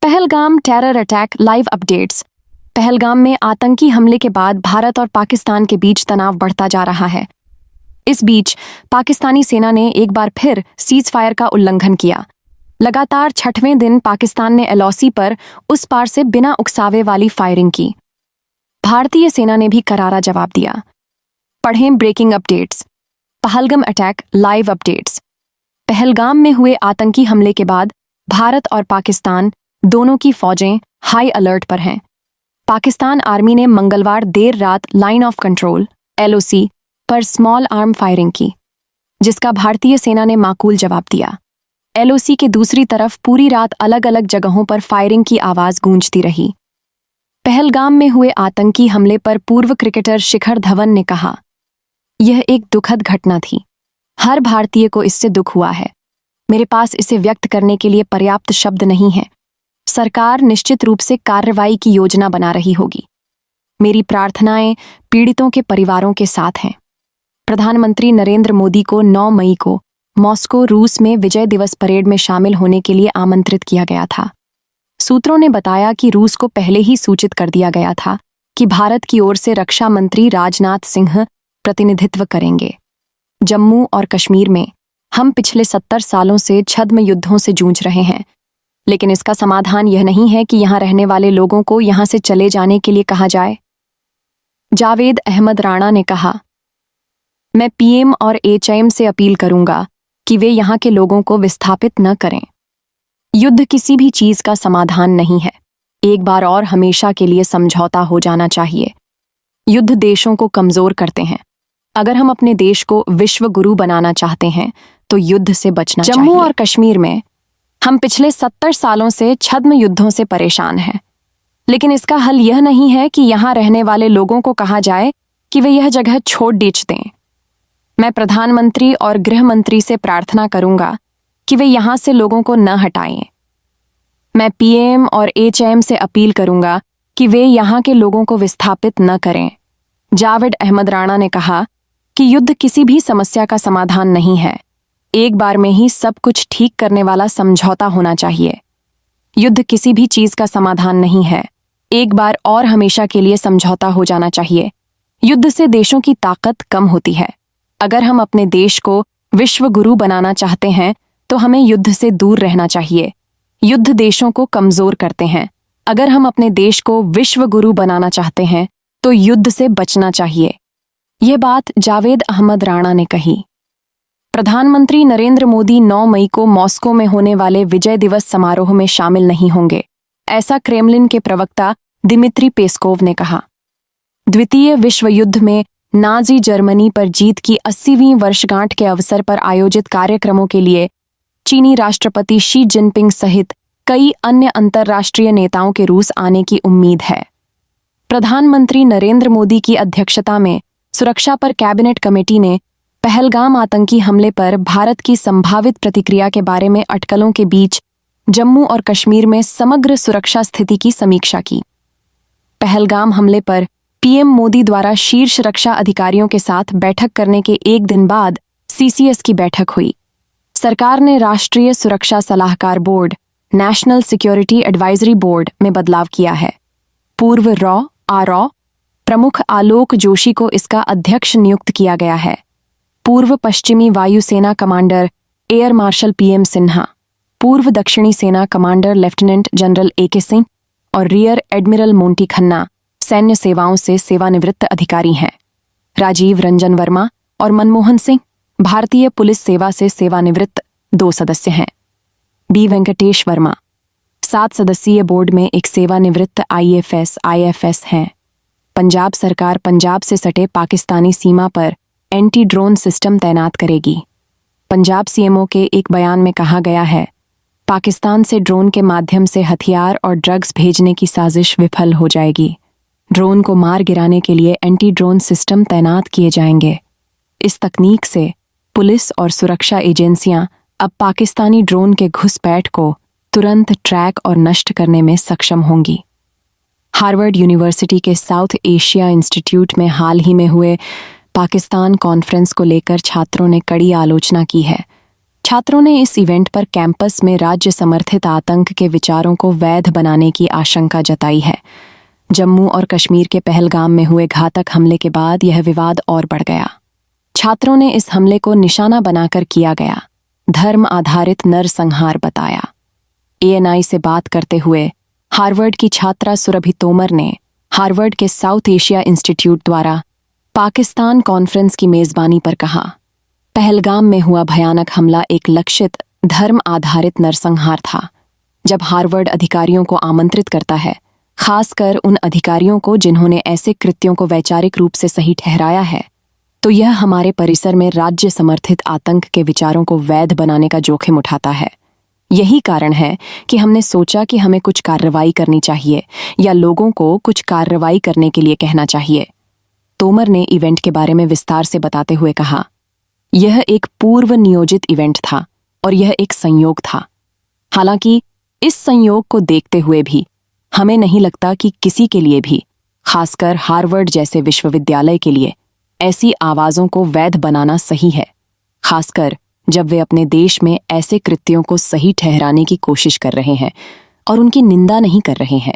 Pahalgam terror attack live updates. Pahalgam में आतंकी हमले के बाद भारत और पाकिस्तान के बीच तनाव बढ़ता जा रहा है। इस बीच पाकिस्तानी सेना ने एक बार फिर सीज फायर का उल्लंघन किया। लगातार 6वें दिन पाकिस्तान ने एलओसी पर उस पार से बिना उकसावे वाली फायरिंग की। भारतीय सेना ने भी करारा जवाब दिया। पढ़ें breaking updates. Pahalgam attack live updates. Pahalgam में हुए आतंकी हमले के बाद भारत और पाकिस्तान दोनों की फौजें हाई अलर्ट पर हैं। पाकिस्तान आर्मी ने मंगलवार देर रात लाइन ऑफ कंट्रोल एलओसी पर स्मॉल आर्म फायरिंग की, जिसका भारतीय सेना ने माकूल जवाब दिया। एलओसी के दूसरी तरफ पूरी रात अलग अलग जगहों पर फायरिंग की आवाज गूंजती रही। पहलगाम में हुए आतंकी हमले पर पूर्व क्रिकेटर शिखर धवन ने कहा, यह एक दुखद घटना थी। हर भारतीय को इससे दुख हुआ है। मेरे पास इसे व्यक्त करने के लिए पर्याप्त शब्द नहीं है। सरकार निश्चित रूप से कार्रवाई की योजना बना रही होगी। मेरी प्रार्थनाएं पीड़ितों के परिवारों के साथ हैं। प्रधानमंत्री नरेंद्र मोदी को 9 मई को मॉस्को, रूस में विजय दिवस परेड में शामिल होने के लिए आमंत्रित किया गया था। सूत्रों ने बताया कि रूस को पहले ही सूचित कर दिया गया था कि भारत की ओर से रक्षा मंत्री राजनाथ सिंह प्रतिनिधित्व करेंगे। जम्मू और कश्मीर में हम पिछले 70 सालों से छद्म युद्धों से जूझ रहे हैं, लेकिन इसका समाधान यह नहीं है कि यहां रहने वाले लोगों को यहां से चले जाने के लिए कहा जाए। जावेद अहमद राणा ने कहा, मैं पीएम और एचएम से अपील करूंगा कि वे यहां के लोगों को विस्थापित न करें। युद्ध किसी भी चीज का समाधान नहीं है। एक बार और हमेशा के लिए समझौता हो जाना चाहिए। युद्ध देशों को कमजोर करते हैं। अगर हम अपने देश को विश्व गुरु बनाना चाहते हैं तो युद्ध से बचना चाहिए। जम्मू और कश्मीर में हम पिछले 70 सालों से छद्म युद्धों से परेशान हैं, लेकिन इसका हल यह नहीं है कि यहां रहने वाले लोगों को कहा जाए कि वे यह जगह छोड़ दीजिए दें। मैं प्रधानमंत्री और गृह मंत्री से प्रार्थना करूंगा कि वे यहां से लोगों को न हटाएं। मैं पीएम और एचएम से अपील करूंगा कि वे यहां के लोगों को विस्थापित न करें। जावेद अहमद राणा ने कहा कि युद्ध किसी भी समस्या का समाधान नहीं है। एक बार में ही सब कुछ ठीक करने वाला समझौता होना चाहिए। युद्ध किसी भी चीज का समाधान नहीं है। एक बार और हमेशा के लिए समझौता हो जाना चाहिए। युद्ध से देशों की ताकत कम होती है। अगर हम अपने देश को विश्व गुरु बनाना चाहते हैं तो हमें युद्ध से दूर रहना चाहिए। युद्ध देशों को कमजोर करते हैं। अगर हम अपने देश को विश्व गुरु बनाना चाहते हैं तो युद्ध से बचना चाहिए। यह बात जावेद अहमद राणा ने कही। प्रधानमंत्री नरेंद्र मोदी 9 मई को मॉस्को में होने वाले विजय दिवस समारोह में शामिल नहीं होंगे, ऐसा क्रेमलिन के प्रवक्ता दिमित्री पेस्कोव ने कहा। द्वितीय विश्व युद्ध में नाजी जर्मनी पर जीत की 80वीं वर्षगांठ के अवसर पर आयोजित कार्यक्रमों के लिए चीनी राष्ट्रपति शी जिनपिंग सहित कई अन्य अंतर्राष्ट्रीय नेताओं के रूस आने की उम्मीद है। प्रधानमंत्री नरेंद्र मोदी की अध्यक्षता में सुरक्षा पर कैबिनेट कमेटी ने पहलगाम आतंकी हमले पर भारत की संभावित प्रतिक्रिया के बारे में अटकलों के बीच जम्मू और कश्मीर में समग्र सुरक्षा स्थिति की समीक्षा की। पहलगाम हमले पर पीएम मोदी द्वारा शीर्ष रक्षा अधिकारियों के साथ बैठक करने के एक दिन बाद सीसीएस की बैठक हुई। सरकार ने राष्ट्रीय सुरक्षा सलाहकार board national security advisory board में बदलाव किया है। पूर्व रॉ प्रमुख आलोक जोशी को इसका अध्यक्ष नियुक्त किया गया है। पूर्व पश्चिमी वायुसेना commander air marshal PM Sinha, पूर्व दक्षिणी सेना कमांडर लेफ्टिनेंट जनरल एके सिंह और रियर एडमिरल मोंटी खन्ना सैन्य सेवाओं से सेवानिवृत्त अधिकारी हैं। राजीव रंजन वर्मा और मनमोहन सिंह भारतीय पुलिस सेवा से सेवानिवृत्त 2 सदस्य हैं। बी वेंकटेश वर्मा 7 सदस्यीय बोर्ड में एक सेवानिवृत्त आईएफएस हैं। पंजाब सरकार पंजाब से सटे पाकिस्तानी सीमा पर एंटी ड्रोन सिस्टम तैनात करेगी। पंजाब सीएमओ के एक बयान में कहा गया है, पाकिस्तान से ड्रोन के माध्यम से हथियार और ड्रग्स भेजने की साजिश विफल हो जाएगी। ड्रोन को मार गिराने के लिए एंटी ड्रोन सिस्टम तैनात किए जाएंगे। इस तकनीक से पुलिस और सुरक्षा एजेंसियां अब पाकिस्तानी ड्रोन के घुसपैठ को तुरंत ट्रैक और नष्ट करने में सक्षम होंगी। हार्वर्ड यूनिवर्सिटी के साउथ एशिया इंस्टीट्यूट में हाल ही में हुए पाकिस्तान कॉन्फ्रेंस को लेकर छात्रों ने कड़ी आलोचना की है। छात्रों ने इस इवेंट पर कैंपस में राज्य समर्थित आतंक के विचारों को वैध बनाने की आशंका जताई है। जम्मू और कश्मीर के पहलगाम में हुए घातक हमले के बाद यह विवाद और बढ़ गया। छात्रों ने इस हमले को निशाना बनाकर किया गया धर्म आधारित नरसंहार बताया। ANI से बात करते हुए हार्वर्ड की छात्रा सुरभि तोमर ने हार्वर्ड के साउथ एशिया इंस्टीट्यूट द्वारा पाकिस्तान कॉन्फ्रेंस की मेजबानी पर कहा, पहलगाम में हुआ भयानक हमला एक लक्षित धर्म आधारित नरसंहार था। जब हार्वर्ड अधिकारियों को आमंत्रित करता है, खासकर उन अधिकारियों को जिन्होंने ऐसे कृत्यों को वैचारिक रूप से सही ठहराया है, तो यह हमारे परिसर में राज्य समर्थित आतंक के विचारों को वैध बनाने का जोखिम उठाता है। यही कारण है कि हमने सोचा कि हमें कुछ कार्रवाई करनी चाहिए या लोगों को कुछ कार्रवाई करने के लिए कहना चाहिए। तोमर ने इवेंट के बारे में विस्तार से बताते हुए कहा, यह एक पूर्व नियोजित इवेंट था और यह एक संयोग था। हालांकि इस संयोग को देखते हुए भी हमें नहीं लगता कि किसी के लिए भी, खासकर हार्वर्ड जैसे विश्वविद्यालय के लिए, ऐसी आवाज़ों को वैध बनाना सही है, खासकर जब वे अपने देश में ऐसे कृत्यों को सही ठहराने की कोशिश कर रहे हैं और उनकी निंदा नहीं कर रहे हैं।